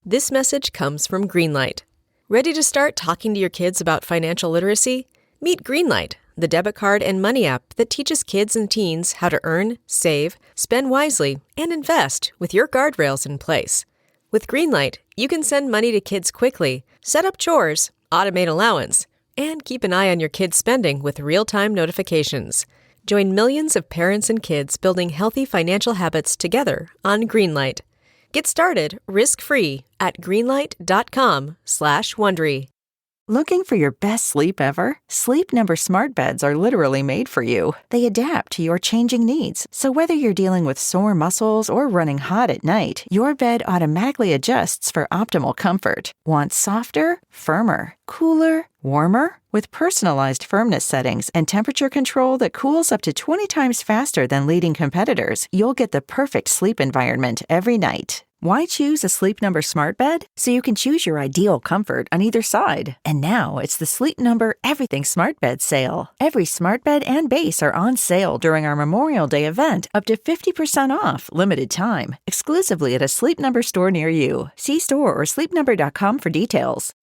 This message comes from Greenlight. Ready to start talking to your kids about financial literacy? Meet Greenlight, the debit card and money app that teaches kids and teens how to earn, save, spend wisely, and invest with your guardrails in place. With Greenlight, you can send money to kids quickly, set up chores, automate allowance, and keep an eye on your kids' spending with real-time notifications. Join millions of parents and kids building healthy financial habits together on Greenlight. Get started risk-free at greenlight.com/Wondery. Looking for your best sleep ever? Sleep Number smart beds are literally made for you. They adapt to your changing needs. So whether you're dealing with sore muscles or running hot at night, your bed automatically adjusts for optimal comfort. Want softer, firmer, cooler, warmer? With personalized firmness settings and temperature control that cools up to 20 times faster than leading competitors, you'll get the perfect sleep environment every night. Why choose a Sleep Number smart bed? So you can choose your ideal comfort on either side. And now it's the Sleep Number Everything Smart Bed sale. Every smart bed and base are on sale during our Memorial Day event, up to 50% off, limited time, exclusively at a Sleep Number store near you. See store or sleepnumber.com for details.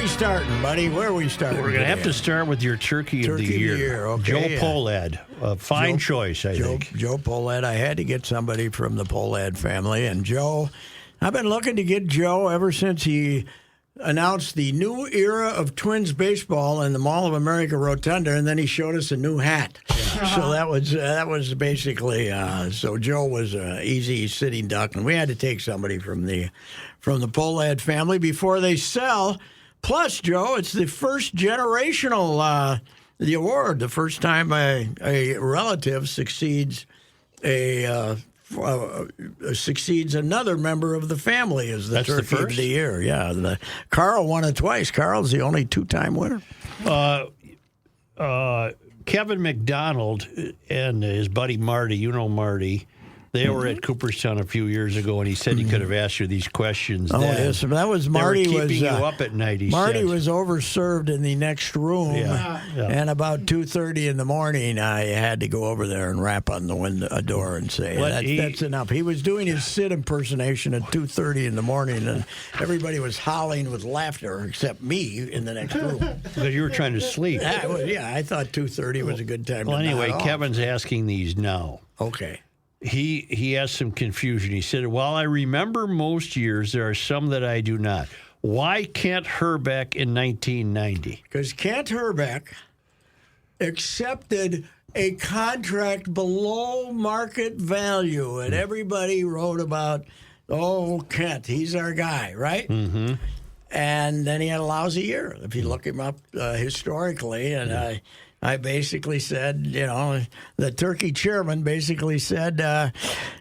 Starting, buddy? Where are we starting? We're going to have to start with your Turkey of the Year. Okay, Joe Polad. A fine choice, I think. Joe Polad. I had to get somebody from the Polad family. And Joe, I've been looking to get Joe ever since he announced the new era of Twins baseball in the Mall of America Rotunda, and then he showed us a new hat. Yeah. So that was basically so Joe was an easy sitting duck, and we had to take somebody from the Polad family before they sell. Plus, Joe, it's the first generational the award. The first time a relative succeeds succeeds another member of the family as the Turkey of the Year. Yeah, Carl won it twice. Carl's the only two-time winner. Kevin McDonald and his buddy Marty, you know Marty, they were at Cooperstown a few years ago, and he said he could have asked you these questions. Oh, then. yes, that was Marty. They were keeping you up at night. Marty was overserved in the next room, and about 2:30 in the morning, I had to go over there and rap on the door and say that's enough. He was doing his Sid impersonation at 2:30 in the morning, and everybody was howling with laughter except me in the next room because you were trying to sleep. I thought 2:30 was a good time. Well, to anyway, nod Kevin's off. asking these now. Okay. He has some confusion. He said, while I remember most years, there are some that I do not. Why Kent Herbeck in 1990? Because Kent Herbeck accepted a contract below market value, and everybody wrote about, Kent, he's our guy, right? Mm-hmm. And then he had a lousy year, if you look him up historically, and I basically said, the Turkey chairman basically said,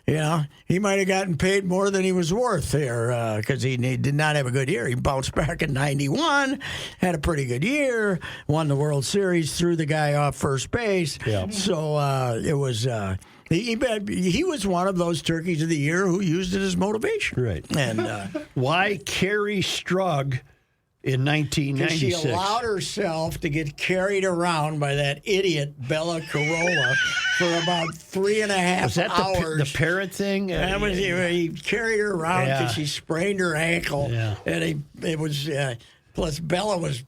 he might have gotten paid more than he was worth here because he did not have a good year. He bounced back in 91, had a pretty good year, won the World Series, threw the guy off first base. Yeah. So it was... He was one of those Turkeys of the Year who used it as motivation. Right. And why Carrie Strug in 1996? She allowed herself to get carried around by that idiot Bella Corolla for about 3.5 hours. Was that the parrot thing? He carried her around because she sprained her ankle. Yeah. And it was plus Bella was...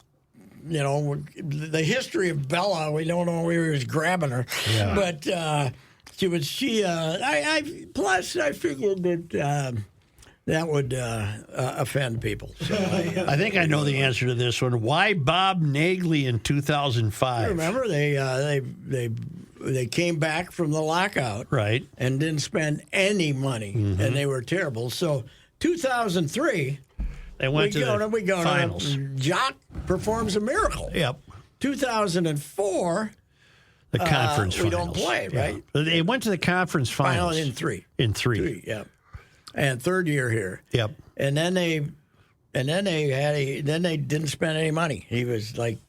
the history of Bella, we don't know where he was grabbing her. Yeah. But plus I figured that that would offend people. So I think I know the answer to this one. Why Bob Nagley in 2005? Remember, they came back from the lockout, right, and didn't spend any money, and they were terrible. So 2003, they went to the finals. Jock performs a miracle. Yep. 2004. The conference finals. We don't play, right? Yeah. They went to the conference finals. In three. In three, yeah. And third year here. Yep. And then they didn't spend any money. He was like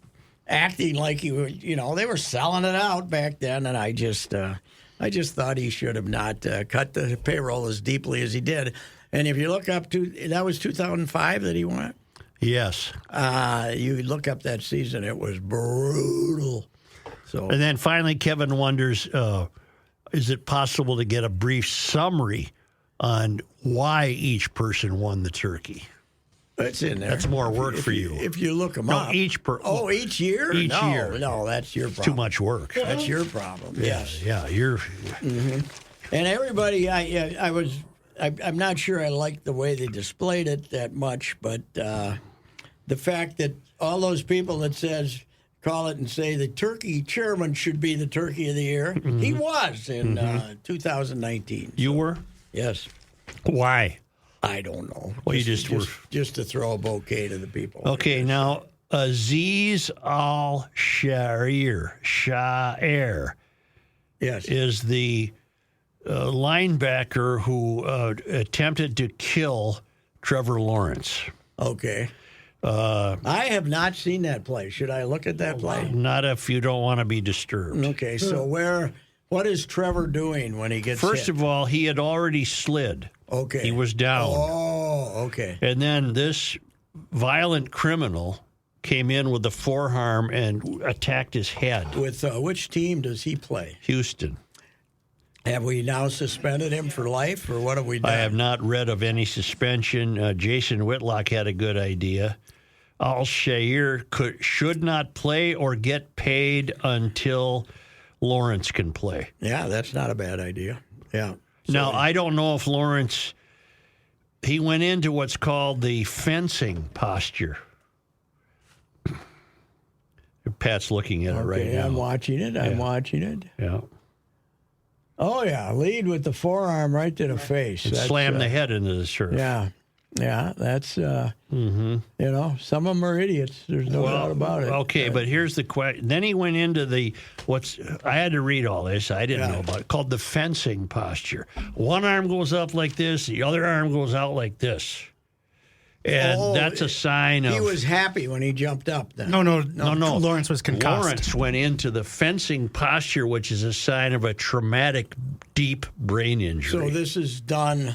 acting like he was, they were selling it out back then, and I just thought he should have not cut the payroll as deeply as he did. And if you look up to, that was 2005 that he won. Yes. You look up that season, it was brutal. So, And then finally, Kevin wonders, is it possible to get a brief summary on why each person won the turkey? it's in there. That's more work for you. If you look them up. Each each year? Each year. No, that's your problem. Too much work. That's your problem. Yes. Yeah, you're... And everybody, I'm not sure I like the way they displayed it that much, but the fact that all those people that call it and say the turkey chairman should be the turkey of the year, he was in 2019. You were? Yes. Why? I don't know. Well, you just were... Just to throw a bouquet to the people. Okay, now, Aziz Al-Shair Yes. is the linebacker who attempted to kill Trevor Lawerence. Okay. I have not seen that play. Should I look at that play? Not if you don't want to be disturbed. Okay, so what is Trevor doing when he gets First hit? of all, he had already slid. Okay. He was down. Oh, okay. And then this violent criminal came in with a forearm and attacked his head. With which team does he play? Houston. Have we now suspended him for life, or what have we done? I have not read of any suspension. Jason Whitlock had a good idea. Al-Shair should not play or get paid until Lawerence can play. Yeah, that's not a bad idea. Yeah. Now, I don't know if Lawerence, he went into what's called the fencing posture. Pat's looking at it right now. I'm watching it. I'm watching it. Yeah. Oh, yeah. Lead with the forearm right to the face. And slam the head into the surf. Yeah. Yeah, that's, you know, some of them are idiots. There's no doubt about it. Okay, but here's the question. Then he went into I had to read all this. I didn't know about it, called the fencing posture. One arm goes up like this. The other arm goes out like this. And that's a sign of... He was happy when he jumped up then. No. Lawerence was concussed. Lawerence went into the fencing posture, which is a sign of a traumatic, deep brain injury. So this is done...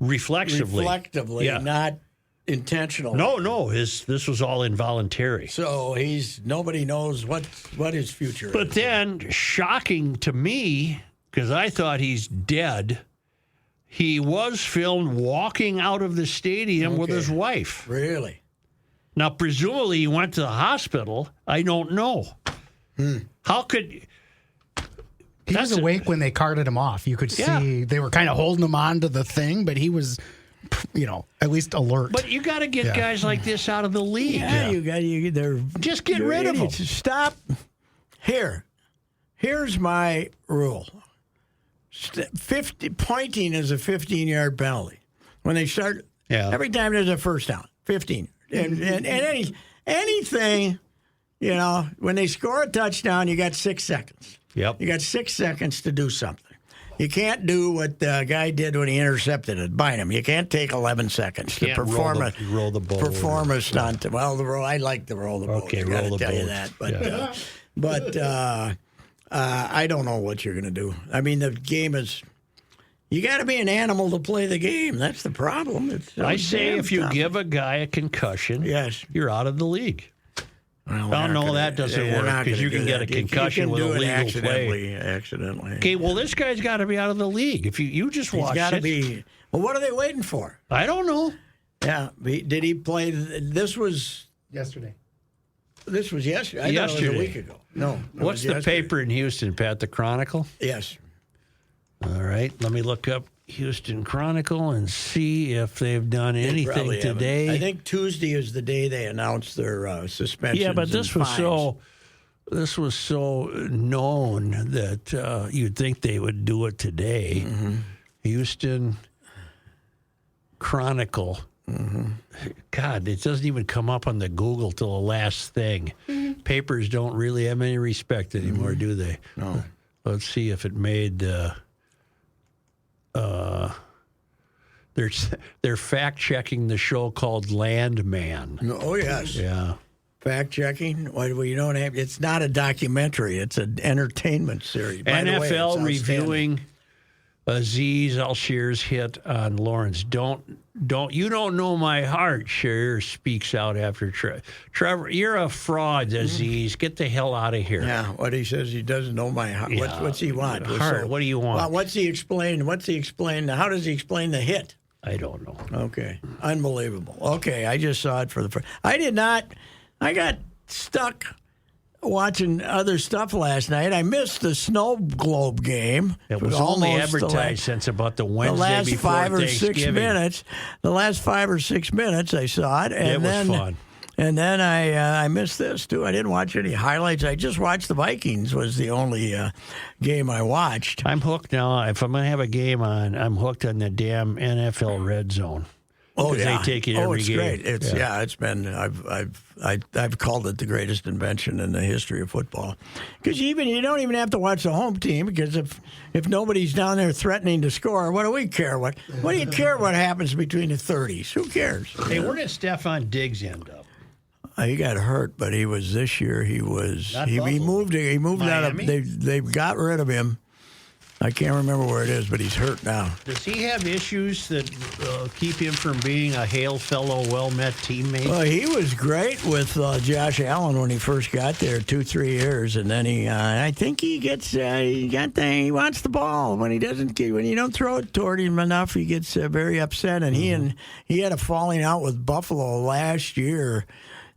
Reflexively, not intentional. No. This was all involuntary. So nobody knows what his future is. But then, shocking to me, because I thought he's dead, he was filmed walking out of the stadium with his wife. Really? Now, presumably, he went to the hospital. I don't know. How could... He was awake when they carted him off. You could see they were kind of holding him onto the thing, but he was, at least alert. But you got to get guys like this out of the league. Yeah, they're just get rid of them. Stop. Here's my rule. Pointing is a 15-yard penalty. When they start, every time there's a first down, 15. And anything, when they score a touchdown, you got 6 seconds. Yep. You got 6 seconds to do something. You can't do what the guy did when he intercepted it, Bynum. You can't take 11 seconds to perform a stunt. Well, I like to roll the boat. Okay, roll the boat. I tell you that. But I don't know what you're going to do. I mean, the game is. You got to be an animal to play the game. That's the problem. I say if you give a guy a concconcussion, you're out of the league. Well, no, that doesn't work because you can get a concussion with a legal play. Accidentally. Okay, well, this guy's got to be out of the league. If you just watch it. He's got to be. Well, what are they waiting for? I don't know. Yeah. Did he play? This was yesterday. This was yesterday. I thought it was a week ago. No. What's the paper in Houston, Pat? The Chronicle? Yes. All right. Let me look up Houston Chronicle and see if they've done anything today. I think Tuesday is the day they announced their suspension. Yeah, but this was so known that you'd think they would do it today. Mm-hmm. Houston Chronicle. Mm-hmm. God, it doesn't even come up on the Google till the last thing. Mm-hmm. Papers don't really have any respect anymore, do they? No. Let's see if it made. They're fact checking the show called Landman. Oh yes, yeah. Fact checking. Well, you don't have. It's not a documentary. It's an entertainment series. By NFL the way, reviewing Aziz Al-Shir's hit on Lawerence. You don't know my heart, Shearer speaks out after Trevor, you're a fraud, Aziz. Get the hell out of here. Yeah, what he says, he doesn't know my heart. Yeah. What's he want? Heart, what do you want? Well, what's he explain? How does he explain the hit? I don't know. Okay. Unbelievable. Okay, I just saw it for the first. I got stuck watching other stuff last night. I missed the snow globe game. It was only advertised since about the Wednesday last before 5 or Thanksgiving. 6 minutes. The last 5 or 6 minutes I saw it. And it was fun. And then I missed this, too. I didn't watch any highlights. I just watched the Vikings was the only game I watched. I'm hooked now. If I'm going to have a game on, I'm hooked on the damn NFL Red Zone. Oh, yeah. They take it every it's game. Great. It's been. I've called it the greatest invention in the history of football. Because you don't even have to watch the home team, because if nobody's down there threatening to score, what do we care? What do you care what happens between the 30s? Who cares? Hey, where did Stephon Diggs end up? He got hurt, but he was this year. He moved. He moved out of. They got rid of him. I can't remember where it is, but he's hurt now. Does he have issues that keep him from being a hail fellow, well-met teammate? Well, he was great with Josh Allen when he first got there 2-3 years, and then I think he gets he wants the ball when you don't throw it toward him enough, he gets very upset, and he had a falling out with Buffalo last year.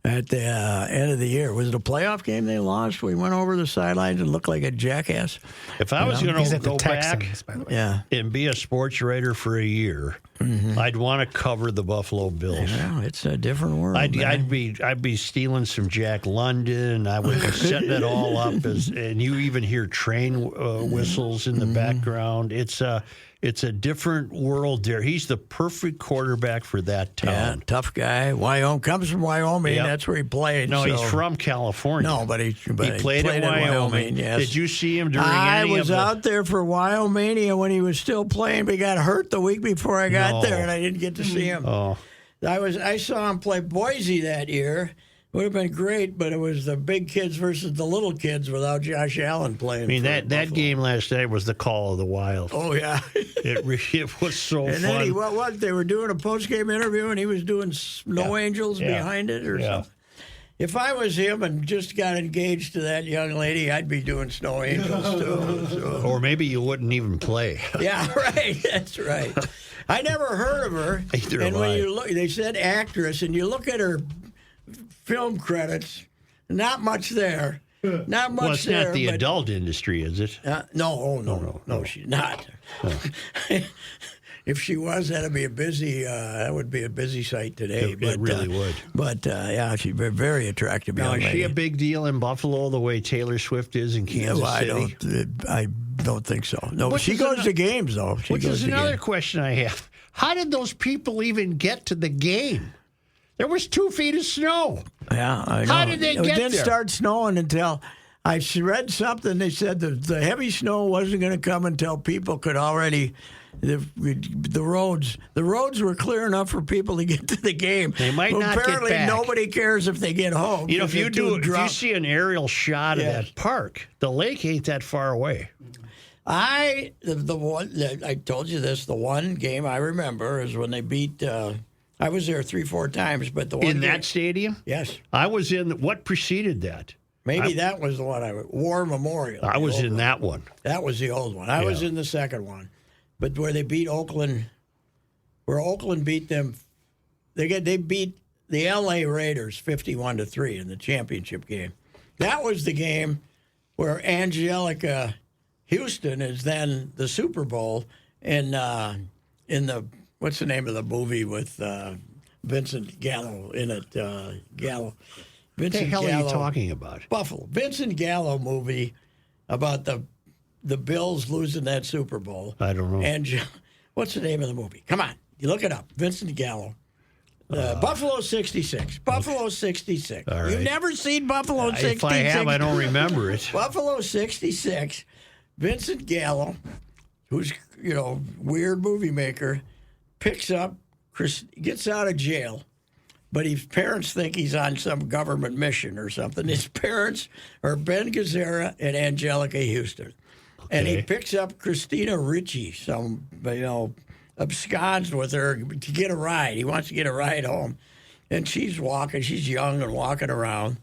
At the end of the year. Was it a playoff game they lost? We went over the sidelines and looked like a jackass. If I was going to go Texans, back and be a sports writer for a year, I'd want to cover the Buffalo Bills. Yeah, it's a different world. I'd be stealing some Jack London. I would be setting it all up, and you even hear train whistles in the background. It's a different world there. He's the perfect quarterback for that town. Yeah, tough guy. Comes from Wyoming. Yep. That's where he played. No, he's from California. No, but he played at Wyoming. Yes. Did you see him during I was out there for Wyomania when he was still playing, but he got hurt the week before I got there, and I didn't get to see him. Oh. I saw him play Boise that year. It would have been great, but it was the big kids versus the little kids without Josh Allen playing. I mean, that game last night was the call of the wild. Oh, yeah. It was so fun. And then they were doing a post-game interview, and he was doing Snow Angels behind it or something. If I was him and just got engaged to that young lady, I'd be doing Snow Angels, too. So. Or maybe you wouldn't even play. Yeah, right. That's right. I never heard of her. Either and have when I. you look, they said actress, and you look at her film credits, not much there. Not much well, it's there. Not the adult industry, is it? No, she's not. Oh. If she was, that would be a busy site today. It really would. But she's a very attractive young lady. Is she a big deal in Buffalo the way Taylor Swift is in Kansas City? I don't think so. No, she goes to games, though. Which is another question I have. How did those people even get to the game? There was 2 feet of snow. Yeah, I know. How did they get there? It didn't start snowing until I read something. They said the heavy snow wasn't going to come until people could already. The roads were clear enough for people to get to the game. They might not get Apparently, back. nobody cares if they get home. If you see an aerial shot of that park, the lake ain't that far away. I told you this. The one game I remember is when they beat. I was there 3-4 times, but the one in that stadium. Yes, I was in. What preceded that? Maybe that was the one. War Memorial. I was in that one. That was the old one. I was in the second one, but where they beat Oakland, where Oakland beat them, they beat the L.A. Raiders 51-3 in the championship game. That was the game where Angelica Houston is then the Super Bowl in the. What's the name of the movie with Vincent Gallo in it? Gallo. What the hell are you talking about? Buffalo. Vincent Gallo movie about the Bills losing that Super Bowl. I don't know. And what's the name of the movie? Come on. You look it up. Vincent Gallo. Buffalo 66. Buffalo 66. All right. You've never seen Buffalo 66? If I have, I don't remember it. Buffalo 66. Vincent Gallo, who's, weird movie maker, picks up, gets out of jail, but his parents think he's on some government mission or something. His parents are Ben Gazzara and Angelica Houston. And he picks up Christina Ricci, absconds with her to get a ride. He wants to get a ride home. And she's walking. She's young and walking around.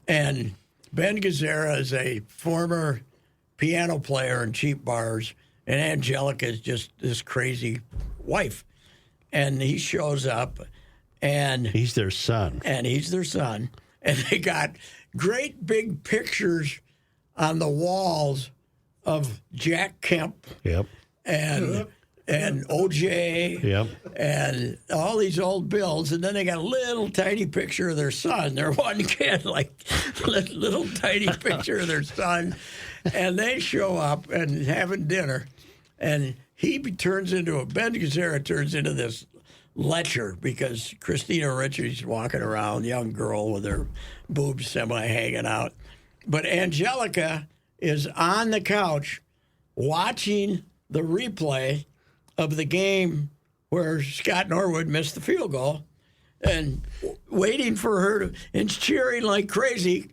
And Ben Gazzara is a former piano player in cheap bars. And Angelica is just this crazy wife. And he shows up. And he's their son. And they got great big pictures on the walls of Jack Kemp. Yep. And OJ. Yep. And all these old bills. And then they got a little tiny picture of their son. Their one kid, little tiny picture of their son. And they show up and having dinner. And Ben Gazzara turns into this lecher because Christina Ricci's walking around, young girl with her boobs semi-hanging out. But Angelica is on the couch watching the replay of the game where Scott Norwood missed the field goal and waiting for her and cheering like crazy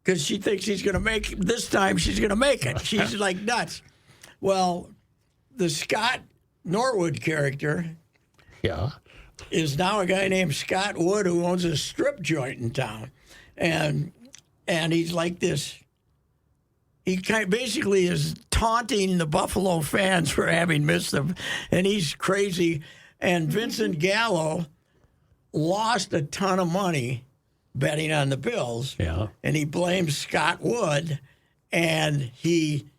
because she thinks she's going to make it. This time she's going to make it. She's like nuts. Well, the Scott Norwood character is now a guy named Scott Wood who owns a strip joint in town. And he's like this. He basically is taunting the Buffalo fans for having missed them, and he's crazy. And Vincent Gallo lost a ton of money betting on the Bills, and he blames Scott Wood, and he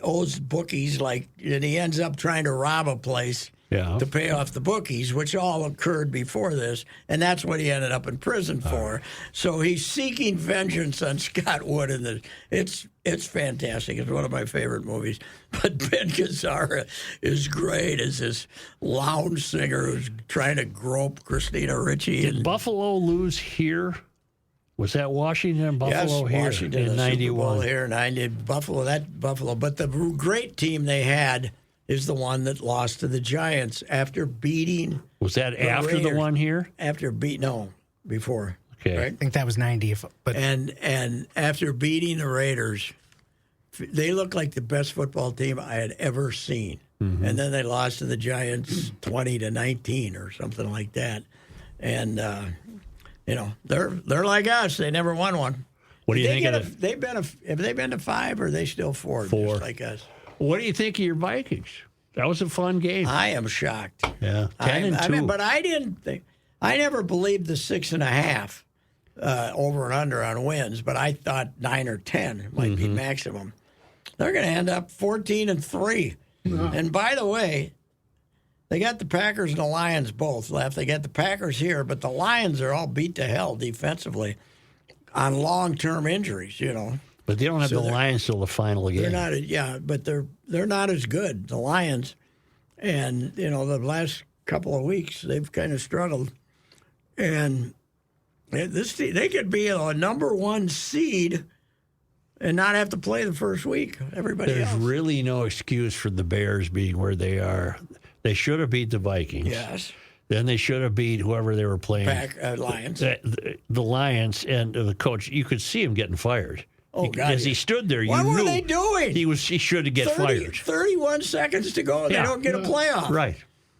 owes bookies and he ends up trying to rob a place to pay off the bookies, which all occurred before this, and that's what he ended up in prison for. So he's seeking vengeance on Scott Wood, and it's fantastic. It's one of my favorite movies. But Ben Gazzara is great as this lounge singer who's trying to grope Christina Ricci. Did Buffalo lose here? Was that Washington? Buffalo here Washington in 91. Here, 90. Buffalo. But the great team they had is the one that lost to the Giants after beating. Was that after Raiders. The one here? Before. Okay, right? I think that was 90. And after beating the Raiders, they looked like the best football team I had ever seen. Mm-hmm. And then they lost to the Giants 20-19 or something like that. And they're like us. They never won one. What do you think of have they been to 5 or are they still 4? Just like us? What do you think of your Vikings? That was a fun game. I am shocked. Yeah, 10-2. But I never believed the 6.5 over and under on wins. But I thought 9 or 10 might be maximum. They're going to end up 14-3. Mm-hmm. And by the way, they got the Packers and the Lions both left. They got the Packers here, but the Lions are all beat to hell defensively on long-term injuries. But they don't have the Lions till the final game. But they're not as good, the Lions. And, the last couple of weeks, they've kind of struggled. And they could be a number 1 seed and not have to play the first week. There's really no excuse for the Bears being where they are. They should have beat the Vikings. Yes. Then they should have beat whoever they were playing. Lions. The Lions and the coach, you could see him getting fired. Oh, God. As he stood there, what knew were they doing? He should have get fired. 31 seconds to go. They don't get a playoff. Right.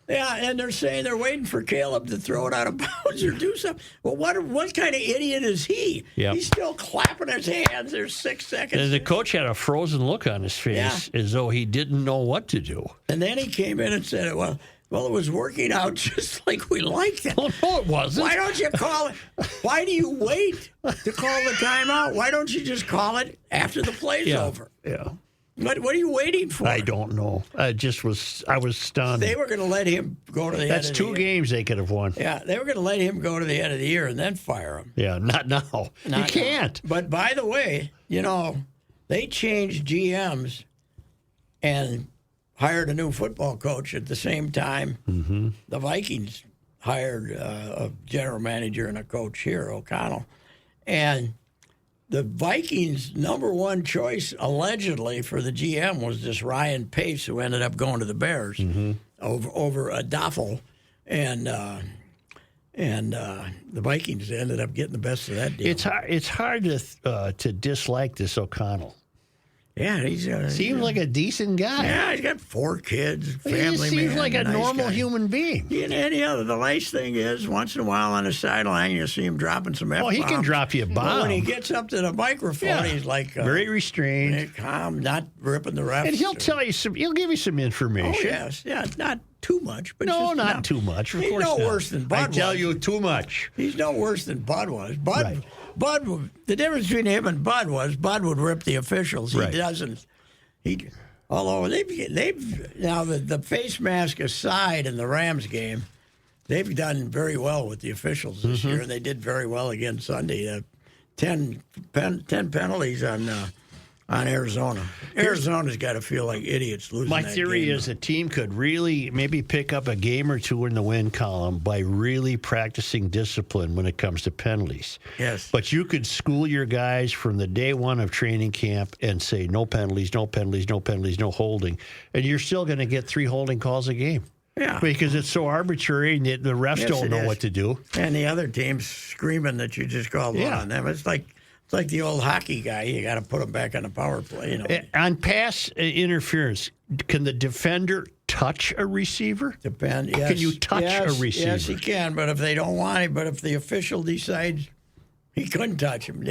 Yeah, and they're saying they're waiting for Caleb to throw it out of bounds or do something. Well, what kind of idiot is he? Yep. He's still clapping his hands. There's 6 seconds. And the coach had a frozen look on his face as though he didn't know what to do. And then he came in and said, well, it was working out just like we liked it. Oh, no, it wasn't. Why don't you call it? Why do you wait to call the timeout? Why don't you just call it after the play's over? Yeah. What are you waiting for? I don't know. I was stunned. They were going to let him go to the end of the year. That's 2 games they could have won. Yeah, they were going to let him go to the end of the year and then fire him. Yeah, not now. You can't. But by the way, they changed GMs and hired a new football coach at the same time. Mm-hmm. The Vikings hired a general manager and a coach here, O'Connell. And the Vikings' number 1 choice, allegedly, for the GM was this Ryan Pace, who ended up going to the Bears over a Doffel. And the Vikings ended up getting the best of that deal. It's hard to dislike this O'Connell. Yeah, he's seems like a decent guy. Yeah, he's got 4 kids, family He seems man, like a nice normal guy. human being. The nice thing is, once in a while on the sideline, you see him dropping some F-bombs. Oh, he can drop you a bomb. But when he gets up to the microphone, he's like very restrained, calm, not ripping the refs. and he'll tell you he'll give you some information. Oh yes, yeah, not too much, but No, just not enough. too much. Of He's course no not. worse than Bud I tell was. you too much. He's no worse than Bud was. Right. Bud. The difference between him and Bud was Bud would rip the officials. Right. He doesn't. Although they've now the face mask aside in the Rams game, they've done very well with the officials this year, and they did very well again Sunday. 10 penalties on Arizona. Arizona's got to feel like idiots losing. My that theory game. is a team could really maybe pick up a game or two in the win column by really practicing discipline when it comes to penalties. Yes. But you could school your guys from the day one of training camp and say no penalties, no penalties, no penalties, no holding, and you're still going to get 3 holding calls a game. Yeah. Because it's so arbitrary and the refs Yes, don't it know is. what to do. And the other team's screaming that you just called one on them. It's like the old hockey guy. You got to put him back on the power play. You know. On pass interference, can the defender touch a receiver? Depend. Yes. Can you touch a receiver? Yes, he can. But if they don't want it, but if the official decides he couldn't touch him,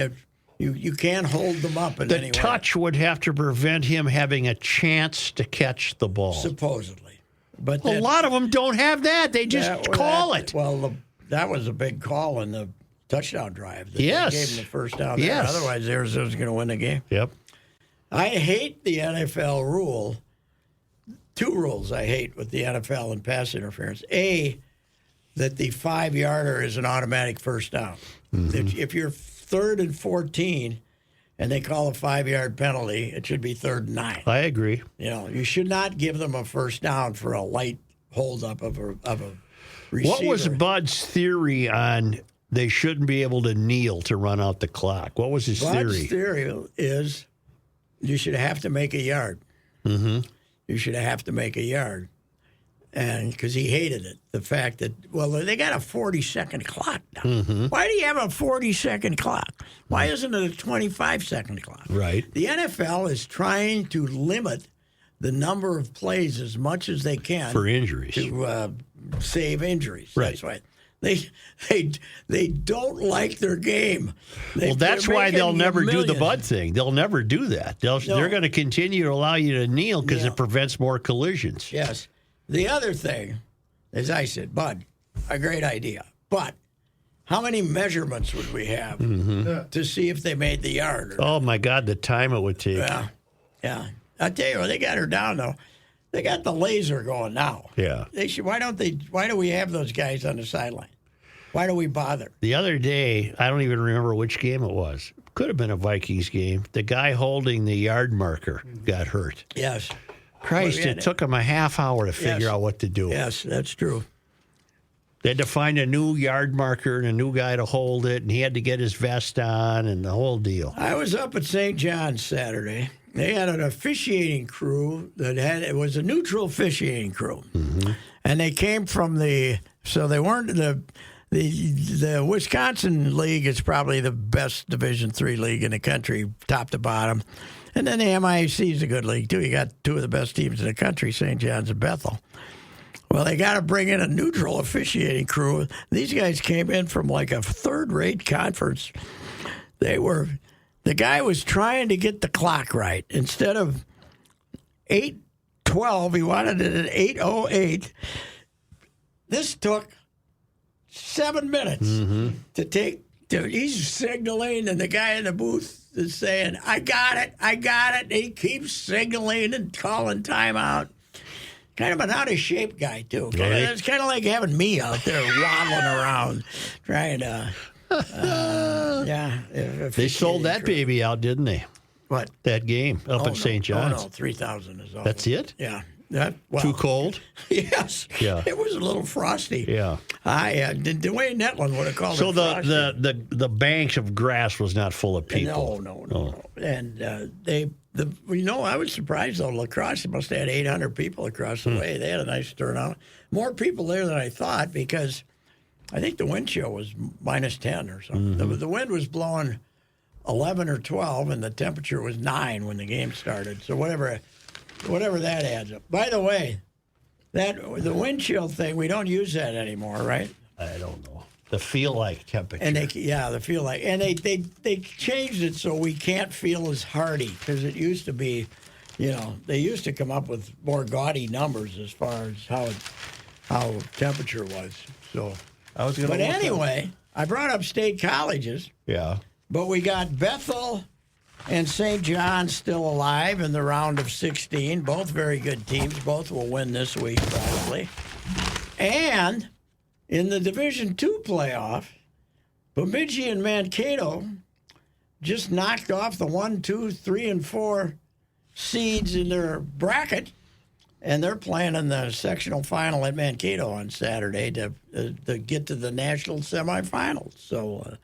you can't hold them up in any way. The touch would have to prevent him having a chance to catch the ball. Supposedly. But A lot of them don't have that. They just call it. Well, that was a big call in the touchdown drive. They Yes. gave him the first down there. Yes. Otherwise, Arizona's going to win the game. Yep. I hate the NFL rule. 2 rules I hate with the NFL and pass interference. A, that the 5-yarder is an automatic first down. If you're 3rd and 14 and they call a 5-yard penalty, it should be 3rd and 9. I agree. You know, you should not give them a first down for a light holdup of a receiver. What was Bud's theory on they shouldn't be able to kneel to run out the clock? What was his Bud's theory? theory is you should have to make a yard. Mm-hmm. You should have to make a yard. And because he hated it, the fact that, well, they got a 40-second clock now. Mm-hmm. Why do you have a 40-second clock? Why isn't it a 25-second clock? Right. The NFL is trying to limit the number of plays as much as they can For injuries. to save injuries. Right. That's right. They don't like their game. That's why they'll never do the millions. Bud thing. They'll never do that. They're going to continue to allow you to kneel because it prevents more collisions. Yes. The other thing, as I said, Bud, a great idea. But how many measurements would we have to see if they made the yard? Oh, my God, the time it would take. Yeah. I'll tell you what, they got her down, though. They got the laser going now. Yeah. They should. Why do we have those guys on the sideline? Why do we bother? The other day, I don't even remember which game it was. Could have been a Vikings game. The guy holding the yard marker got hurt. Yes. Christ, Well, it took him a half hour to figure out what to do. Yes, that's true. They had to find a new yard marker and a new guy to hold it, and he had to get his vest on and the whole deal. I was up at St. John's Saturday. They had an officiating crew it was a neutral officiating crew. Mm-hmm. And they came from they weren't the Wisconsin League is probably the best Division III league in the country, top to bottom. And then the MIAC is a good league, too. You got 2 of the best teams in the country, St. John's and Bethel. Well, they got to bring in a neutral officiating crew. These guys came in from like a third-rate conference. The guy was trying to get the clock right. Instead of 8:12, he wanted it at 8:08. This took 7 minutes to take. He's signaling, and the guy in the booth is saying, I got it. And he keeps signaling and calling timeout. Kind of an out-of-shape guy, too. It's kind of like having me out there waddling around trying to... They sold that baby out, didn't they? What? That game up at St. John's. Oh, no, 3,000 is all. That's it? Yeah. Too cold? Yes. Yeah. It was a little frosty. Yeah. Dwayne Netlin would have called so it frosty. the banks of grass was not full of people. No. And I was surprised, though. Lacrosse must have had 800 people across the way. They had a nice turnout. More people there than I thought because I think the wind chill was -10 or something. The wind was blowing 11 or 12, and the temperature was 9 when the game started. So whatever that adds up. By the way, the wind chill thing, we don't use that anymore, right? I don't know. The feel-like temperature. And the feel-like. And they changed it so we can't feel as hardy, because it used to be, they used to come up with more gaudy numbers as far as how temperature was. So, but anyway, I brought up state colleges. Yeah. But we got Bethel and St. John's still alive in the round of 16. Both very good teams. Both will win this week, probably. And in the Division II playoff, Bemidji and Mankato just knocked off the 1, 2, 3, and 4 seeds in their bracket. And they're playing in the sectional final at Mankato on Saturday to get to the national semifinals. So,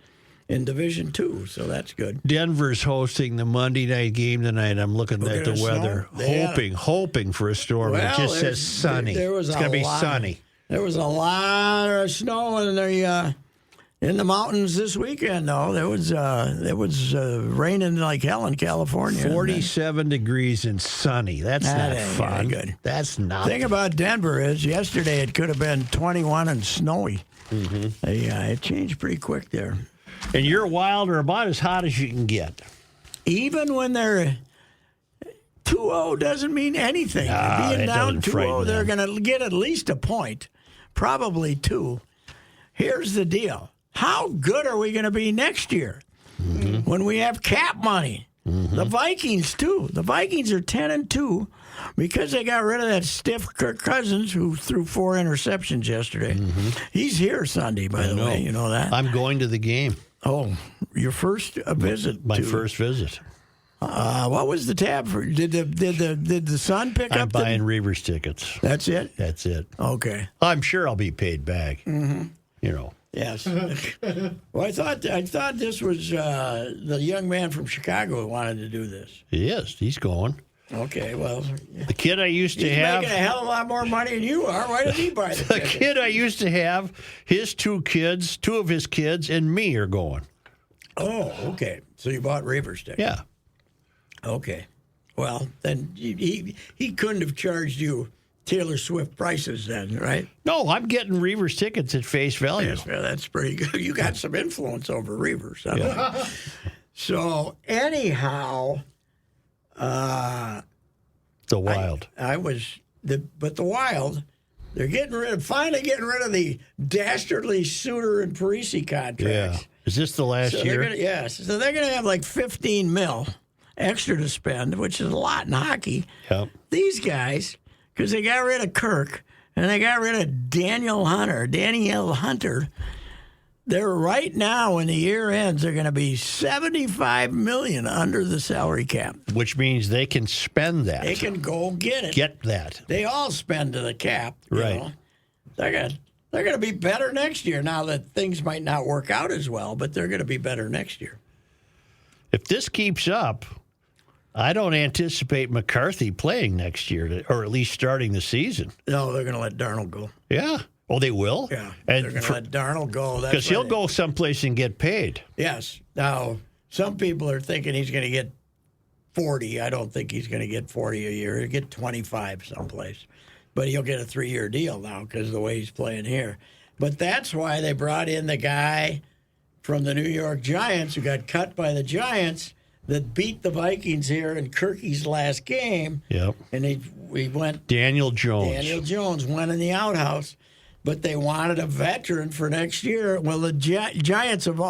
in Division II, so that's good. Denver's hosting the Monday night game tonight. I'm looking at the weather, hoping for a storm. Well, it just says sunny. It's going to be sunny. There was a lot of snow in the mountains this weekend, though. It was raining like hell in California. 47 degrees and sunny. That's not fun. Good. That's not. The thing about Denver is yesterday it could have been 21 and snowy. Mm-hmm. It changed pretty quick there. And your Wild are about as hot as you can get. Even when they're 2-0 doesn't mean anything. Being down 2-0, they're going to get at least a point, probably 2. Here's the deal. How good are we going to be next year when we have cap money? Mm-hmm. The Vikings, too. The Vikings are 10-2 because they got rid of that stiff Kirk Cousins who threw 4 interceptions yesterday. Mm-hmm. He's here Sunday, by the way. You know that? I'm going to the game. Oh, your first visit? My first visit. What was the tab for? Did the Sun pick up? I'm buying Reavers tickets. That's it? That's it. Okay. I'm sure I'll be paid back. Mm-hmm. Yes. Well, I thought this was the young man from Chicago who wanted to do this. He is. He's going. Okay, well. The kid I used to have. He's making a hell of a lot more money than you are. Why did he buy the ticket? The kid I used to have, his 2 kids, 2 of his kids, and me are going. Oh, okay. So you bought Reavers tickets? Yeah. Okay. Well, then he couldn't have charged you Taylor Swift prices then, right? No, I'm getting Reavers tickets at face value. Yes, well, that's pretty good. You got some influence over Reavers. Yeah. So, anyhow... the Wild. But the Wild, they're finally getting rid of the dastardly Suter and Parisi contracts. Yeah. Is this the last year? Yes. So they're going to have like $15 million extra to spend, which is a lot in hockey. Yep. These guys, because they got rid of Kirk and they got rid of Danielle Hunter. They're right now, when the year ends, they're going to be $75 million under the salary cap. Which means they can spend that. They can go get it. Get that. They all spend to the cap. Right. They're going to be better next year. Now that things might not work out as well, but they're going to be better next year. If this keeps up, I don't anticipate McCarthy playing next year, or at least starting the season. No, they're going to let Darnold go. Yeah. Oh, they will? Yeah. And they're going to let Darnold go. Because he'll go someplace and get paid. Yes. Now, some people are thinking he's going to get 40. I don't think he's going to get 40 a year. He'll get 25 someplace. But he'll get a 3-year deal now because of the way he's playing here. But that's why they brought in the guy from the New York Giants who got cut by the Giants that beat the Vikings here in Kirky's last game. Yep. And we went. Daniel Jones. Daniel Jones went in the outhouse. But they wanted a veteran for next year. Well, the Giants have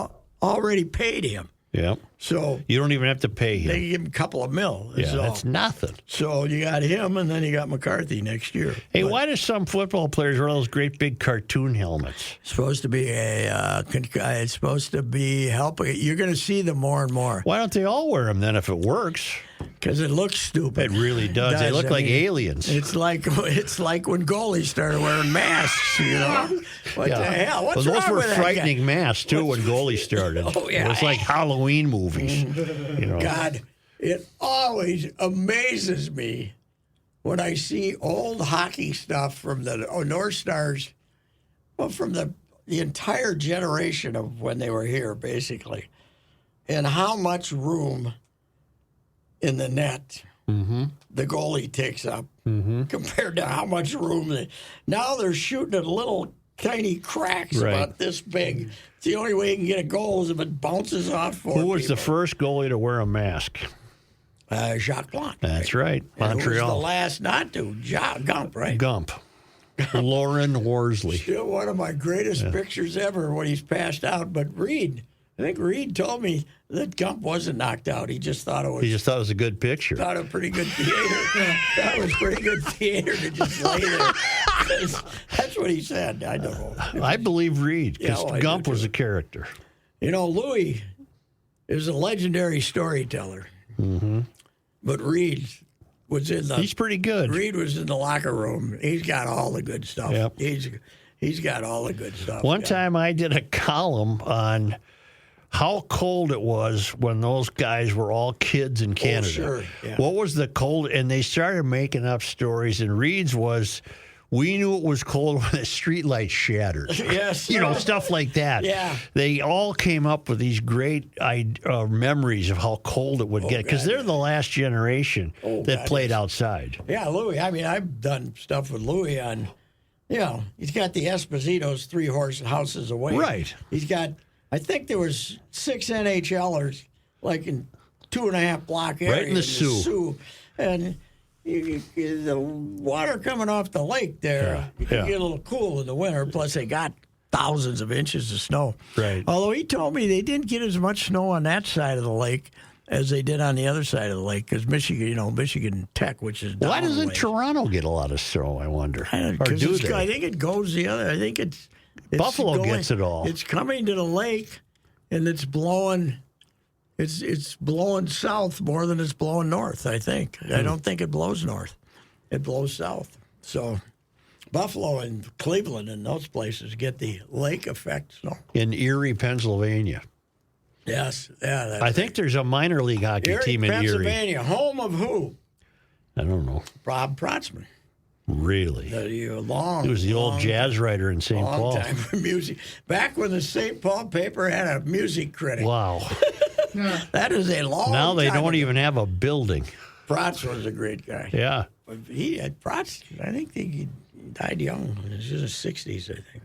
already paid him. Yeah. So you don't even have to pay him. They give him a couple of mil. Yeah, that's nothing. So you got him, and then you got McCarthy next year. Hey, why do some football players wear those great big cartoon helmets? It's supposed to be it's supposed to be helping. You're going to see them more and more. Why don't they all wear them then if it works? Because it looks stupid. It really does. They look like aliens. It's like when goalies started wearing masks. You know, what the hell? What's wrong with that? Those were frightening masks too when goalies started. Oh yeah, it was like Halloween movies. You know. God, it always amazes me when I see old hockey stuff from the North Stars, well, from the entire generation of when they were here, basically. and how much room in the net the goalie takes up compared to how much room now they're shooting at little tiny cracks about this big. It's the only way you can get a goal is if it bounces off for Who was the first goalie to wear a mask? Jacques Blanc. That's right. And who was Montreal. the last not to? Gump, right? Gump. Lauren Worsley. Still one of my greatest pictures ever when he's passed out. But I think Reed told me that Gump wasn't knocked out. He just thought it was. He just thought it was a good picture. Thought it was pretty good theater. That was pretty good theater to just lay there. That's what he said. I don't know. I believe Reed, because I Gump do was too. a character. You know, Louis is a legendary storyteller. But Reed was in the. He's pretty good. Reed was in the locker room. He's got all the good stuff. Yep. He's got all the good stuff. One time I did a column on how cold it was when those guys were all kids in Canada. Sure. Yeah. What was the cold? And they started making up stories, and Reed's was, we knew it was cold when the streetlight shattered. Yes. You know, stuff like that. Yeah. They all came up with these great memories of how cold it would get, because they're the last generation that played outside. Yeah, Louis. I mean, I've done stuff with Louis on, he's got the Esposito's 3-horse houses away. Right. He's got, I think there was 6 NHLers, like in 2.5 block area. Right in the Sioux. And the water coming off the lake there, you can get a little cool in the winter. Plus, they got thousands of inches of snow. Right. Although he told me they didn't get as much snow on that side of the lake as they did on the other side of the lake, because Michigan Tech, which is down Why doesn't the way. Toronto get a lot of snow, I wonder? Or do they? I think it goes the other. I think it's Buffalo gets it all. It's coming to the lake, and it's blowing. It's blowing south more than it's blowing north. I think. I don't think it blows north. It blows south. So Buffalo and Cleveland and those places get the lake effect snow. In Erie, Pennsylvania. Yes, yeah. I think there's a minor league hockey team in Erie. Pennsylvania, home of who? I don't know. Rob Protzman. Really? He He was the old jazz writer in St. long Paul. time for music. Back when the St. Paul paper had a music critic. Wow. That is a long Now they time don't ago. even have a building. Protz was a great guy. Yeah. But he had Protz, I think he died young. In his 60s, I think.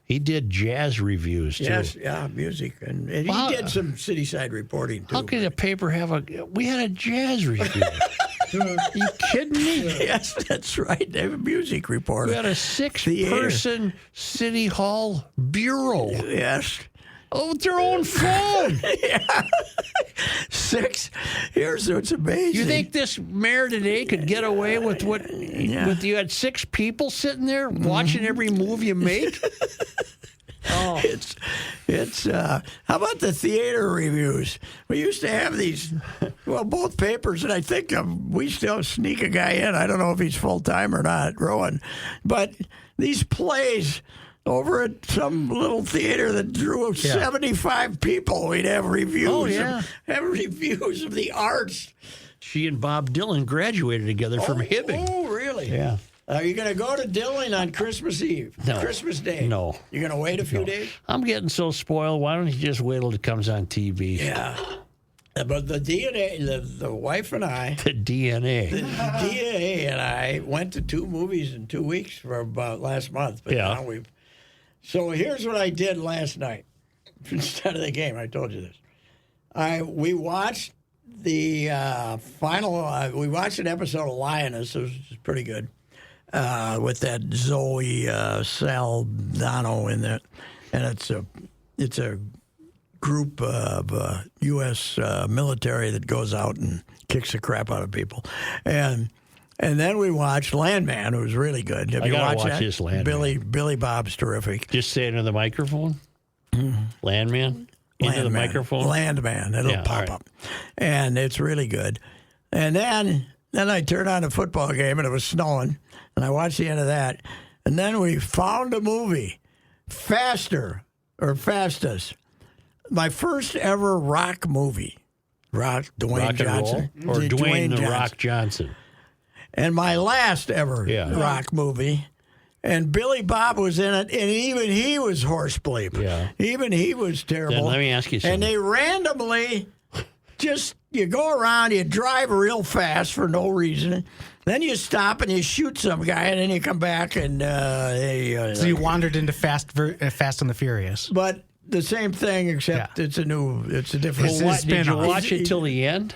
He did jazz reviews, too. Yes, yeah, music. And Wow. he did some city-side reporting, too. How could a paper have we had a jazz review? Are you kidding me? Yes, that's right. They have a music reporter. We had a 6-person city hall bureau. Yes. Oh, with their own phone. 6. Here's what's amazing. You think this mayor today could get away with what? With you had 6 people sitting there watching every move you make? Oh, It's how about the theater reviews? We used to have these, both papers, and I think we still sneak a guy in. I don't know if he's full-time or not, Rowan. But these plays over at some little theater that drew 75 people, we'd have reviews. Oh, yeah. Have reviews of the arts. she and Bob Dylan graduated together from Hibbing. Oh, really? Yeah. Are you going to go to Dillon on Christmas Eve? No. Christmas Day? No. You're going to wait a few days? I'm getting so spoiled. Why don't you just wait till it comes on TV? Yeah. But the DNA, the wife and I, The DNA. the DA and I went to 2 movies in 2 weeks for about last month. But Yeah. now so here's what I did last night instead of the game. I told you this. We watched the final. We watched an episode of Lioness. It was pretty good. With that Zoe Saldana in there, and it's a group of U.S. military that goes out and kicks the crap out of people, and then we watched Landman, who was really good. Have I you gotta watched watch that? this Landman. Billy Bob's terrific. Just say it into the microphone. Landman? Into the microphone? Landman. It'll Yeah, pop all right. up. And it's really good. And then I turned on a football game, and it was snowing, and I watched the end of that. And then we found a movie, Fastest. My first ever rock movie. Dwayne Rock and Johnson. roll? Or Dwayne the Johnson. Rock Johnson? And my last ever Yeah. rock movie And Billy Bob was in it, and even he was horse bleep. Yeah. Even he was terrible. Then let me ask you something. And they randomly you go around, you drive real fast for no reason. Then you stop and you shoot some guy, and then you come back and so you wandered into Fast and the Furious. But the same thing, except it's a different. Well, did you watch it till the end?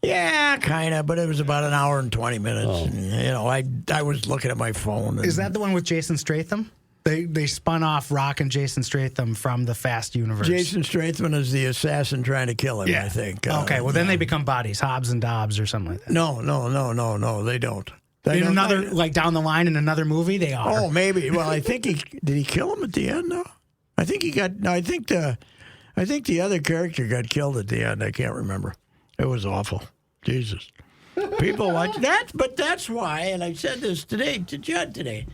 Yeah, kind of, but it was about an hour and 20 minutes. Oh. And, I was looking at my phone. And, Is that the one with Jason Statham? They spun off Rock and Jason Statham from the Fast universe. Jason Statham is the assassin trying to kill him, I think. Okay, well, then they become buddies, Hobbs and Dobbs or something like that. No, they don't. Down the line in another movie, they are. Oh, maybe. Well, I think did he kill him at the end, though? I think he got, no, I think the other character got killed at the end. I can't remember. It was awful. Jesus. People watch that, but that's why, and I said this today to Judd today,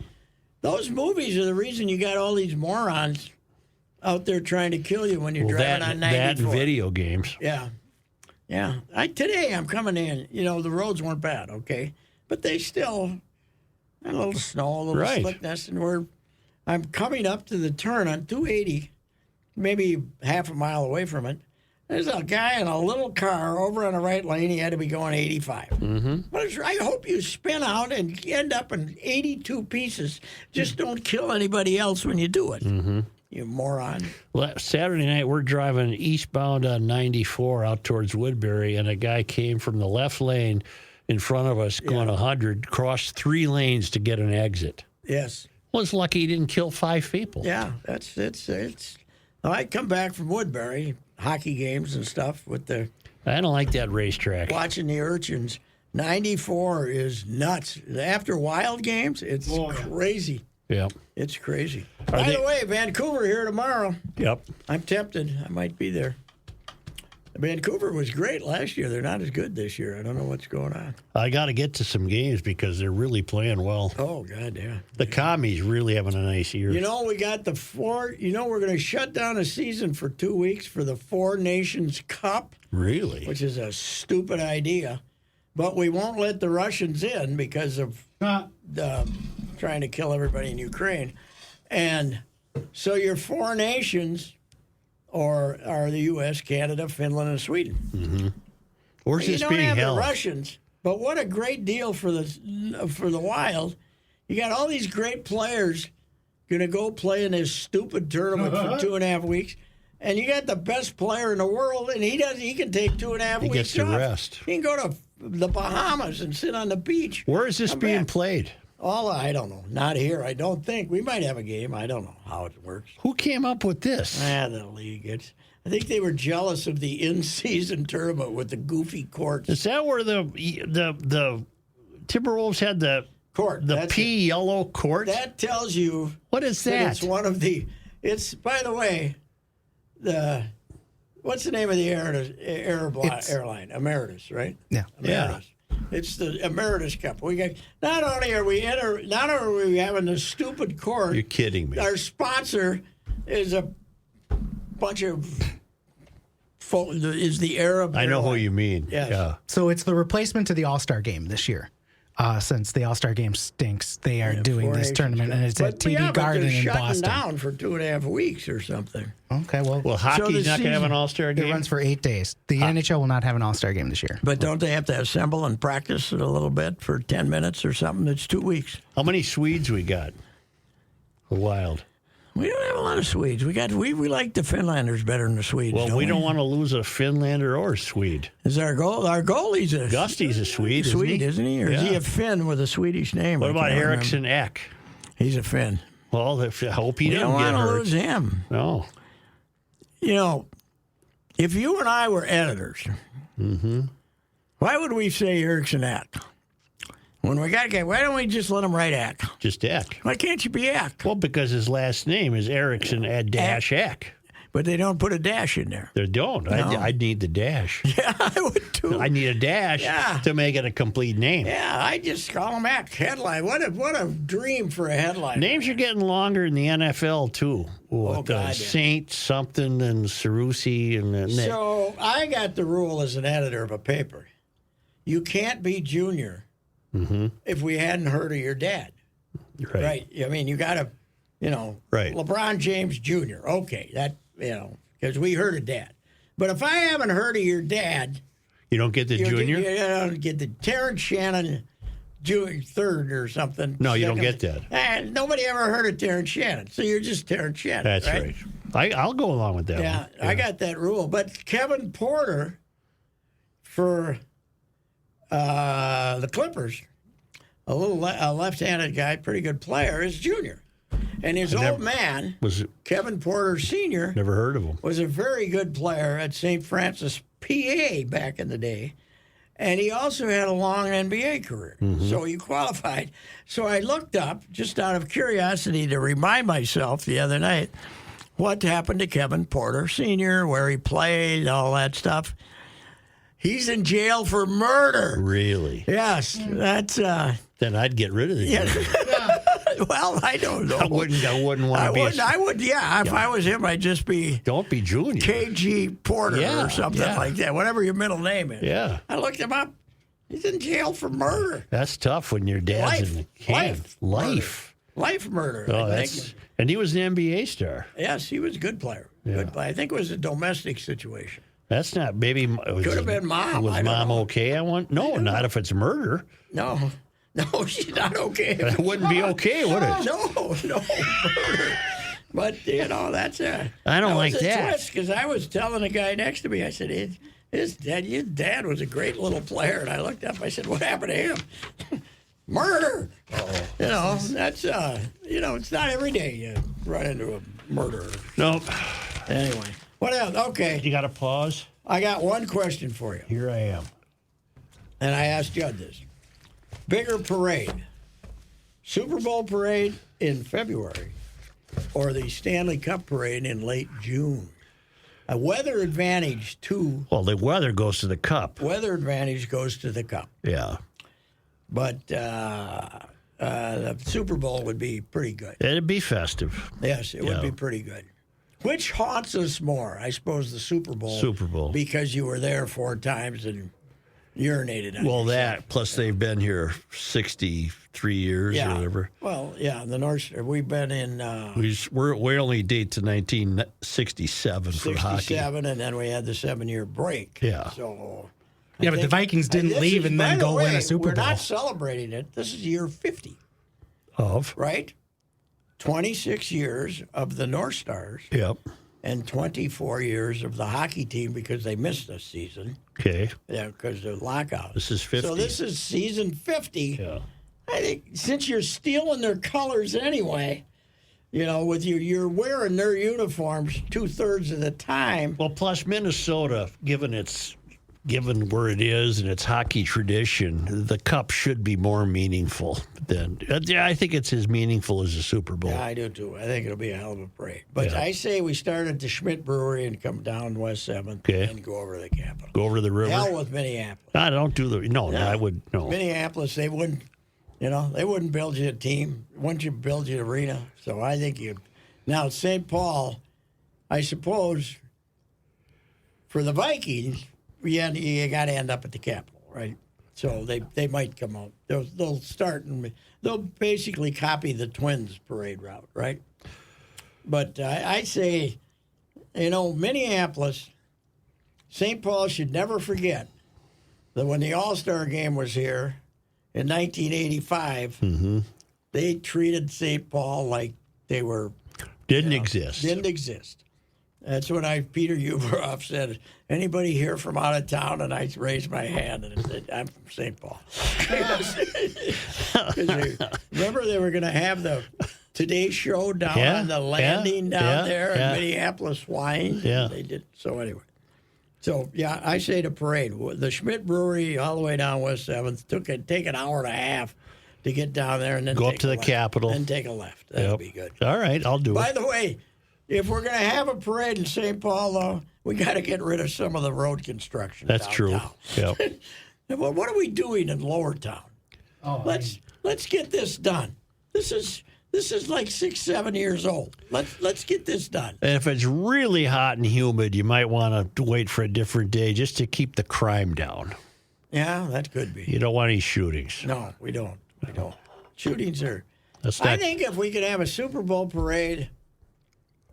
those movies are the reason you got all these morons out there trying to kill you when you're driving on 94. That and video games. Yeah. Yeah. Today I'm coming in, the roads weren't bad, okay? But they still had a little snow, a little slickness, and I'm coming up to the turn on 280, maybe half a mile away from it. There's a guy in a little car over on the right lane. He had to be going 85. Mm-hmm. But I hope you spin out and end up in 82 pieces. Just don't kill anybody else when you do it. Mm-hmm. You moron. Well, Saturday night, we're driving eastbound on 94 out towards Woodbury, and a guy came from the left lane in front of us going 100, crossed 3 lanes to get an exit. Yes. Was lucky he didn't kill 5 people. Yeah, it's. I come back from Woodbury, hockey games and stuff I don't like that racetrack. Watching the urchins. 94 is nuts. After Wild games, it's crazy. Yep. It's crazy. By the way, Vancouver here tomorrow. Yep. I'm tempted. I might be there. Vancouver was great last year. They're not as good this year. I don't know what's going on. I got to get to some games because they're really playing well. Oh, God, yeah. The Commies really having a nice year. We got the 4. We're going to shut down a season for 2 weeks for the 4 Nations Cup. Really? Which is a stupid idea. But we won't let the Russians in because of trying to kill everybody in Ukraine. And so your 4 nations are the U.S., Canada, Finland, and Sweden. Mm-hmm. Where's this being held? You don't have the Russians, but what a great deal for the Wild. You got all these great players going to go play in this stupid tournament for 2.5 weeks, and you got the best player in the world, and he can take 2.5 weeks He gets to rest. He can go to the Bahamas and sit on the beach. Where is this being played? I don't know. Not here, I don't think. We might have a game. I don't know how it works. Who came up with this? The league. I think they were jealous of the in-season tournament with the goofy courts. Is that where the Timberwolves had the court? The yellow court? That tells you. What is that? It's one of the. It's, by the way, what's the name of the airline? Emeritus, right? Yeah. Emeritus. Yeah. It's the Emeritus Cup. We got not only are we having this stupid court. You're kidding me. Our sponsor is a bunch of is the Arab. I know who you mean. Yes. Yeah. So it's the replacement to the All-Star game this year. Since the All-Star game stinks, they are doing this tournament, and it's at TD Garden in Boston. Down for 2.5 weeks or something. Okay, well, hockey's not going to have an All-Star game? It runs for 8 days. The NHL will not have an All-Star game this year. But don't they have to assemble and practice it a little bit for 10 minutes or something? It's 2 weeks. How many Swedes we got? Wild. We don't have a lot of Swedes. We like the Finlanders better than the Swedes. Well, we don't want to lose a Finlander or a Swede. Is our goal? Our goalie's Gusty's a Swede, isn't he? Or is he a Finn with a Swedish name? What about Eriksson Ek? He's a Finn. Well, I hope he doesn't get hurt. We don't want to lose him. No. If you and I were editors, why would we say Eriksson Ek? When we got a guy, why don't we just let him write Ek? Just Ek. Why can't you be Ek? Well, because his last name is Eriksson Ek. But they don't put a dash in there. They don't. No. I'd need the dash. Yeah, I would too. I need a dash to make it a complete name. Yeah, I just call him Ek. Headline. What a dream for a headline. Names are getting longer in the NFL too. Saint something and Cerruti and So I got the rule as an editor of a paper. You can't be Junior if we hadn't heard of your dad. Right. I mean, you got to, Right. LeBron James Jr. Okay, that, because we heard of Dad. But if I haven't heard of your dad, You don't get the junior? You don't get the Terrence Shannon Jr. third or something. No, you don't second. get that. And nobody ever heard of Terrence Shannon, so you're just Terrence Shannon. That's right. I'll go along with that Yeah, one. I got that rule. But Kevin Porter for the Clippers, a left-handed guy, pretty good player, is junior. And his old man, Kevin Porter Sr., Never heard of him. was a very good player at St. Francis, PA, back in the day. And he also had a long NBA career. So he qualified. So I looked up, just out of curiosity to remind myself the other night, what happened to Kevin Porter Sr., where he played, all that stuff. He's in jail for murder. Really? Yes. That's... Then I'd get rid of the junior. Well, I don't know. I wouldn't want to be I would, yeah. If I was him, I'd just be... Don't be junior. KG Porter or something like that, whatever your middle name is. Yeah. I looked him up. He's in jail for murder. That's tough when your dad's in the can. Life murder. Oh, I think. And he was an NBA star. Yes, he was a good player. Yeah. Good player. I think it was a domestic situation. That's not, maybe. Could have been mom. Was mom okay? No, not if it's murder. No, she's not okay. It wouldn't be okay, would it? No, murder. But, that's a... I don't like that. Because I was telling a guy next to me, I said, his dad was a great little player. And I looked up, I said, what happened to him? Murder. That's, it's not every day you run into a murderer. Nope. Anyway, what else? Okay. You got to pause? I got one question for you. Here I am. And I asked Judd this. Bigger parade, Super Bowl parade in February or the Stanley Cup parade in late June? A weather advantage to... Well, the weather goes to the Cup. Weather advantage goes to the Cup. Yeah. But the Super Bowl would be pretty good. It'd be festive. Yes, it would be pretty good. Which haunts us more? I suppose the Super Bowl. Super Bowl. Because you were there 4 times and urinated on yourself. That, plus they've been here 63 years or whatever. Well, yeah, the North, we've been in... we only date to 1967 for hockey. 67, and then we had the 7-year break. Yeah. So... Yeah, but the Vikings didn't leave and then go win a Super Bowl. We're not celebrating it. This is year 50. Of? Right? 26 years of the North Stars. Yep. And 24 years of the hockey team because they missed this season. Okay. Yeah, because of the lockout. This is 50. So this is season 50. Yeah. I think since you're stealing their colors anyway, with you're wearing their uniforms 2/3 of the time. Well, plus Minnesota, given where it is and its hockey tradition, the Cup should be more meaningful than. I think it's as meaningful as the Super Bowl. Yeah, I do too. I think it'll be a hell of a parade. But I say we start at the Schmidt Brewery and come down West 7th and go over to the Capitol. Go over to the river. Hell with Minneapolis. I don't do the. No, I would no. Minneapolis, they wouldn't. They wouldn't build you a team. Wouldn't you build you an arena? So I think you. Now St. Paul, I suppose. For the Vikings. You got to end up at the Capitol, right? So they might come out. They'll start and they'll basically copy the Twins parade route, right? But I say, Minneapolis, St. Paul should never forget that when the All-Star game was here in 1985, they treated St. Paul like they were didn't exist. Didn't exist. That's when Peter Uberoff said, anybody here from out of town? And I raised my hand and I said, I'm from St. Paul. Remember they were going to have the Today Show down on the landing down there in Minneapolis flying? Yeah. They did. So anyway. So, I say the parade. The Schmidt Brewery all the way down West 7th. Take an hour and a half to get down there and then go up to the Capitol. And take a left. That'd be good. All right, I'll do it. By the way, if we're going to have a parade in St. Paul, though, we got to get rid of some of the road construction. That's downtown. true. Yep. Well, what are we doing in Lower Town? Let's get this done. This is like 6-7 years old. Let's get this done. And if it's really hot and humid, you might want to wait for a different day just to keep the crime down. Yeah, that could be. You don't want any shootings. No, we don't. Shootings are. I think if we could have a Super Bowl parade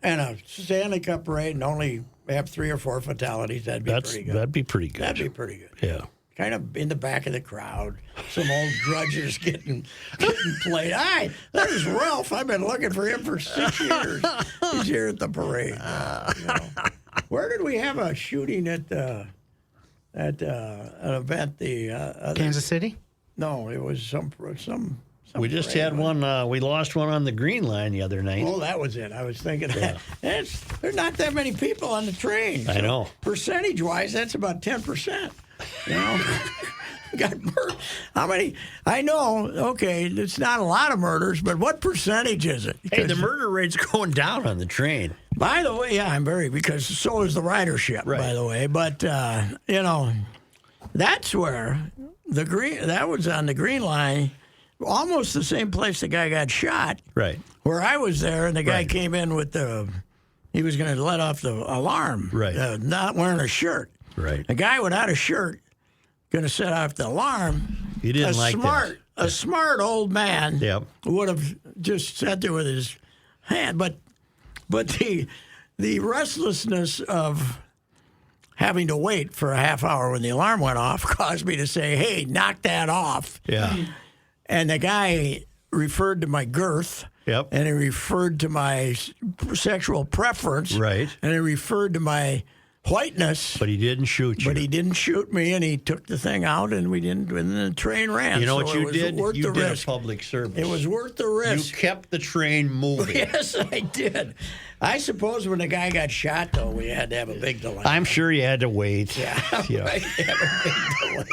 and a Stanley Cup parade and only have 3 or 4 fatalities, that'd be pretty good. That'd be pretty good. That'd be pretty good. Yeah. Kind of in the back of the crowd, some old grudges getting played. Hi, there's Ralph. I've been looking for him for 6 years. He's here at the parade. Where did we have a shooting at an event? Kansas City? No, it was some. We just had one. We lost one on the Green Line the other night. Oh, that was it. I was thinking that. There's not that many people on the train. I know. Percentage-wise, that's about 10%. You know, got murdered. How many? I know. Okay, it's not a lot of murders, but what percentage is it? Hey, the murder rate's going down on the train. By the way, yeah, because so is the ridership. Right. By the way, but that's where that was on the Green Line, almost the same place the guy got shot. Right. Where I was there, and the guy came in with he was going to let off the alarm. Right. Not wearing a shirt. Right. A guy without a shirt going to set off the alarm. You didn't like that. A smart old man would have just sat there with his hand. But the restlessness of having to wait for a half hour when the alarm went off caused me to say, hey, knock that off. Yeah. And the guy referred to my girth. Yep. And he referred to my sexual preference. Right. And he referred to my whiteness. But he didn't shoot you. But he didn't shoot me, and he took the thing out, and and the train ran. You know what you did? You did a public service. It was worth the risk. You kept the train moving. Yes, I did. I suppose when the guy got shot, though, we had to have a big delay. I'm sure you had to wait. Yeah, right. Have a big delay.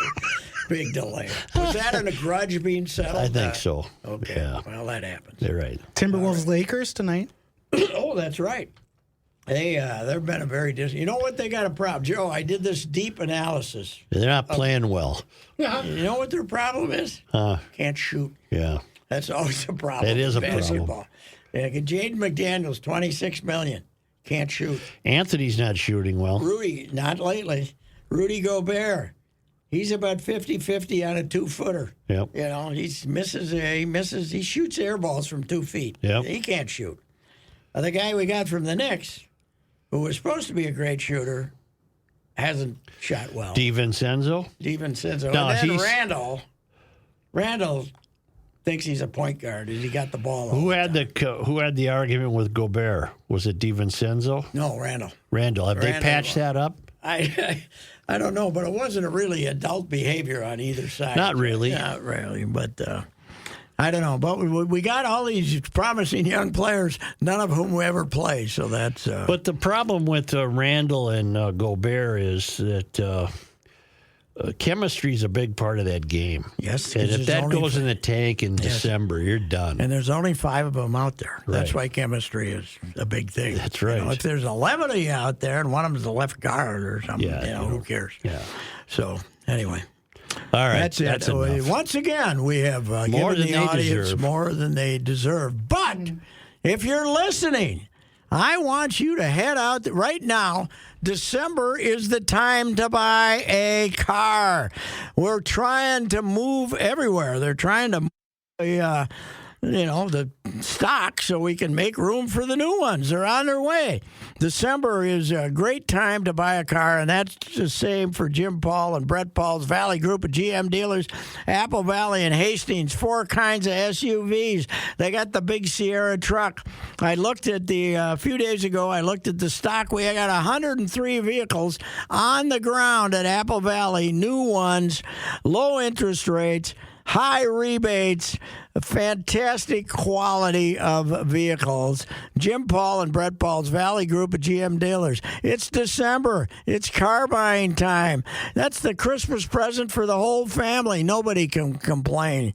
Big delay. Was that in a grudge being settled? I think so. Okay. Yeah. Well, that happens. They're right. Timberwolves Lakers tonight. Oh, that's right. They've been a very distant. You know what? They got a problem. Joe, I did this deep analysis. They're not playing well. You know what their problem is? Can't shoot. Yeah. That's always a problem. It is a basketball. problem. Yeah, Jaden McDaniels, $26 million. Can't shoot. Anthony's not shooting well. Rudy, not lately. Rudy Gobert. He's about 50-50 on a 2-footer. Yep. You know, he shoots air balls from 2 feet. Yep. He can't shoot. The guy we got from the Knicks, who was supposed to be a great shooter, hasn't shot well. DiVincenzo? DiVincenzo. No, and then Randall thinks he's a point guard, and he got the ball. Who had the argument with Gobert? Was it DiVincenzo? No, Randall. Have they patched that up? I don't know, but it wasn't a really adult behavior on either side. Not really. Not really, but I don't know. But we got all these promising young players, none of whom will ever play, so that's... But the problem with Randall and Gobert is that chemistry is a big part of that game. Yes. And if that goes in the tank in December, you're done. And there's only 5 of them out there. Right. That's why chemistry is a big thing. That's right. You know, if there's 11 of you out there and one of them's a left guard or something, who cares? Yeah. So, anyway. All right. That's it. That's enough. Once again, we have given the audience more than they deserve. But if you're listening, I want you to head out right now. December is the time to buy a car. We're trying to move everywhere. They're trying to move the stock so we can make room for the new ones. They're on their way. December is a great time to buy a car, and that's the same for Jim Paul and Brett Paul's Valley Group of GM dealers, Apple Valley and Hastings, 4 kinds of SUVs. They got the big Sierra truck. I looked at a few days ago, I looked at the stock. We got 103 vehicles on the ground at Apple Valley, new ones, low interest rates, high rebates, fantastic quality of vehicles. Jim Paul and Brett Paul's Valley Group of GM dealers. It's December. It's car buying time. That's the Christmas present for the whole family. Nobody can complain.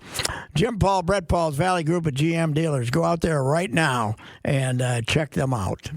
Jim Paul, Brett Paul's Valley Group of GM dealers. Go out there right now and check them out.